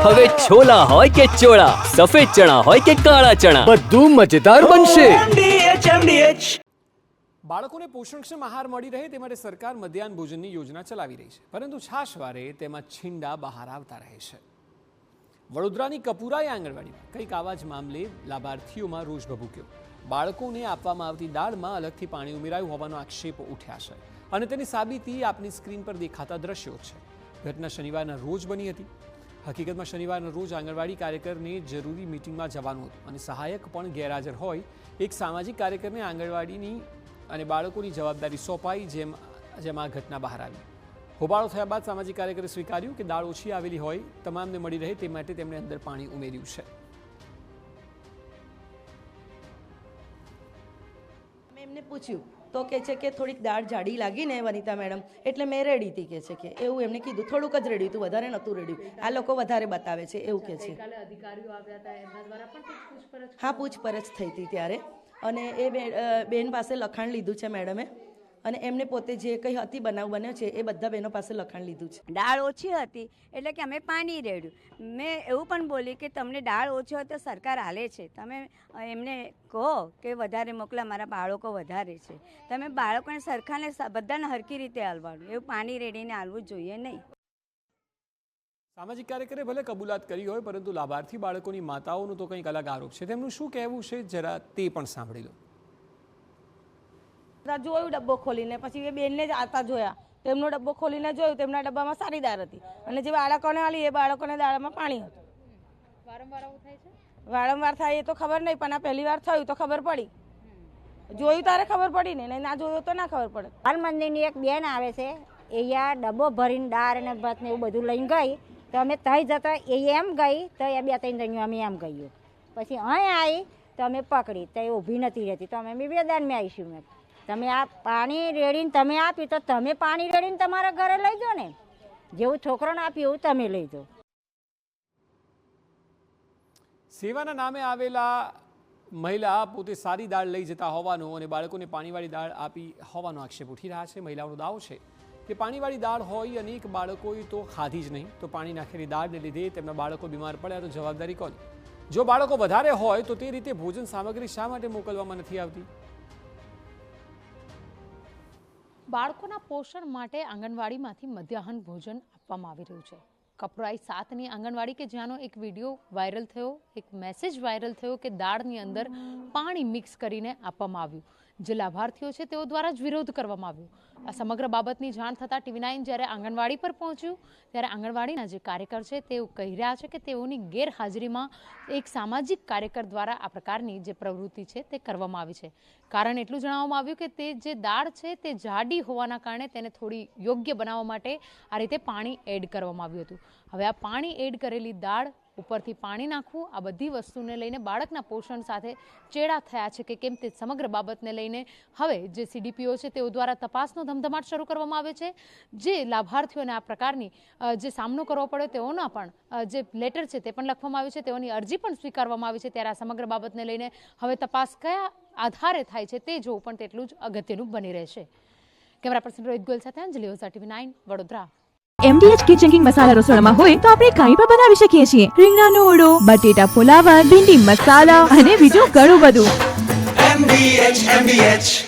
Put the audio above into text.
હવે છોલા હોય કે ચોળા, સફેદ ચણા હોય કે કાળા ચણા, બધું મજેદાર બનશે. બાળકોને પોષણક્ષમ આહાર મળી રહે તે માટે સરકાર મધ્યાહન ભોજનની યોજના ચલાવી રહી છે, પરંતુ છાશવારે તેમાં છીંડા બહાર આવતા રહે છે. વડોદરાની કપુરાઈ આંગણવાડીમાં કંઈક આવા જ મામલે લાભાર્થીઓમાં રોષ ભભૂક્યો. બાળકોને આપવામાં આવતી દાળમાં અલગથી પાણી ઉમેરાયું હોવાનો આક્ષેપો ઉઠ્યા છે અને તેની સાબિતી આપની સ્ક્રીન પર દેખાતા દ્રશ્યો છે. ઘટના શનિવારના રોજ બની હતી. હકીકતમાં શનિવારના રોજ આંગણવાડી કાર્યકરને જરૂરી મિટિંગમાં જવાનું હતું અને સહાયક પણ ગેરહાજર હોય. એક સામાજિક કાર્યકરને આંગણવાડીની અને બાળકોની જવાબદારી સોંપાઈ, જેમ આ ઘટના બહાર આવી. હોબાળો થયા બાદ સામાજિક કાર્યકરે સ્વીકાર્યું કે દાળ ઓછી આવેલી હોય, તમામને મળી રહે તે માટે તેમણે અંદર પાણી ઉમેર્યું છે. મેં એમને પૂછ્યું તો કહે છે કે થોડીક દાળ જાડી લાગી ને વનિતા મેડમ, એટલે મેં રેડી હતી કહે છે કે એવું એમને કીધું. થોડુંક જ રેડ્યું હતું, વધારે નહોતું રેડ્યું. આ લોકો વધારે બતાવે છે એવું કહે છે. હા, પૂછપરછ થઈ હતી ત્યારે, અને એ બેન પાસે લખાણ લીધું છે મેડમે, અને એમને પોતે જે કંઈ હતી બનાવ બન્યો છે એ બધા બહેનો પાસે લખાણ લીધું છે. દાળ ઓછી હતી એટલે કે અમે પાણી રેડ્યું. મેં એવું પણ બોલી કે તમને દાળ ઓછી હોય તો સરકાર હાલે છે, તમે એમને કહો કે વધારે મોકલા, મારા બાળકો વધારે છે. તમે બાળકોને સરખાને બધાને હરખી રીતે હાલવાનું, એવું પાણી રેડીને હાલવું જોઈએ નહીં. સામાજિક કાર્યકરે ભલે કબૂલાત કરી હોય, પરંતુ લાભાર્થી બાળકોની માતાઓનું તો કંઈક અલગ આરોપ છે. તેમનું શું કહેવું છે, જરા તે પણ સાંભળી લો. જોયું ડબ્બો ખોલીને, પછી એ બેનને જ આવતા જોયા, તેમનો ડબ્બો ખોલીને જોયું, તેમના ડબ્બામાં સારી દાળ હતી, અને જે બાળકોને આલી એ બાળકોને દાળમાં પાણી હતું. વારંવાર થાય એ તો ખબર નહીં, પણ આ પહેલી વાર થયું તો ખબર પડી. જોયું તારે ખબર પડી ને, ના જોયું તો ના ખબર પડે. બાલ મંદિરની એક બેન આવે છે, અહીંયા ડબ્બો ભરીને દાળ અને ભાત ને એવું બધું લઈને ગઈ, તો અમે થઈ જતા એ એમ ગઈ તો એ 2-3 જણ્યું અમે એમ ગયું. પછી અહીં આવી તો અમે પકડી, તો એ ઊભી નથી રહેતી, તો અમે નિવેદનમાં આવીશું. મેં તમે આ પાણી રેડીને તમે આપ્યું તો તમે પાણી રેડીને તમારા ઘરે લઈ જાઓ ને, જેવું છોકરાને આપ્યું એવું તમે લઈ જાઓ. સેવાના નામે આવેલા મહિલા પોતે સારી દાળ લઈ જતા હોવાનો અને બાળકોને પાણીવાળી દાળ આપી હોવાનો આક્ષેપ ઉઠી રહ્યા છે. મહિલાઓનો દાવો છે કે પાણીવાળી દાળ હોય, અનેક બાળકોએ તો ખાધી જ નહીં, તો પાણી નાખેલી દાળને લીધે તેમના બાળકો બીમાર પડ્યા તો જવાબદારી કોની? જો બાળકો વધારે હોય તો તે રીતે ભોજન સામગ્રી શા માટે મોકલવામાં નથી આવતી? બાળકોના પોષણ માટે આંગણવાડીમાંથી મધ્યાહન ભોજન આપવામાં આવી રહ્યું છે. કપરાઈ 7ની આંગણવાડી કે જ્યાંનો એક વિડીયો વાયરલ થયો, એક મેસેજ વાયરલ થયો કે દાળની અંદર પાણી મિક્સ કરીને આપવામાં આવ્યું. જે લાભાર્થીઓ છે તેઓ દ્વારા જ વિરોધ કરવામાં આવ્યો. આ સમગ્ર બાબતની જાણ થતાં TV9 જ્યારે આંગણવાડી પર પહોંચ્યું, ત્યારે આંગણવાડીના જે કાર્યકર છે તેઓ કહી રહ્યા છે કે તેઓની ગેરહાજરીમાં એક સામાજિક કાર્યકર દ્વારા આ પ્રકારની જે પ્રવૃત્તિ છે તે કરવામાં આવી છે. કારણ એટલું જણાવવામાં આવ્યું કે તે જે દાળ છે તે જાડી હોવાના કારણે તેને થોડી યોગ્ય બનાવવા માટે આ રીતે પાણી એડ કરવામાં આવ્યું હતું. હવે આ પાણી એડ કરેલી દાળ ઉપરથી પાણી નાખવું, આ બધી વસ્તુને લઈને બાળકના પોષણ સાથે ચેડા થયા છે કે કેમ તે સમગ્ર બાબતને લઈને હવે જે CDPO છે તેઓ દ્વારા તપાસનો ધમધમાટ શરૂ કરવામાં આવે છે. જે લાભાર્થીઓને આ પ્રકારની જે સામનો કરવો પડ્યો તેઓના પણ જે લેટર છે તે પણ લખવામાં આવ્યું છે, તેઓની અરજી પણ સ્વીકારવામાં આવી છે. ત્યારે આ સમગ્ર બાબતને લઈને હવે તપાસ કયા આધારે થાય છે તે જોવું પણ તેટલું જ અગત્યનું બની રહેશે. કેમેરા પર્સન રોહિત ગોયલ સાથે Anjali Ojha, TV9 Vadodara. MDH kitchen king masala રસોડામાં હોય તો આપણે કંઈ પણ બનાવી શકીએ છીએ. રીંગણાનો ઓળો, બટેટા ફુલાવર, ભીંડી મસાલા અને બીજું ઘણું બધું. MDH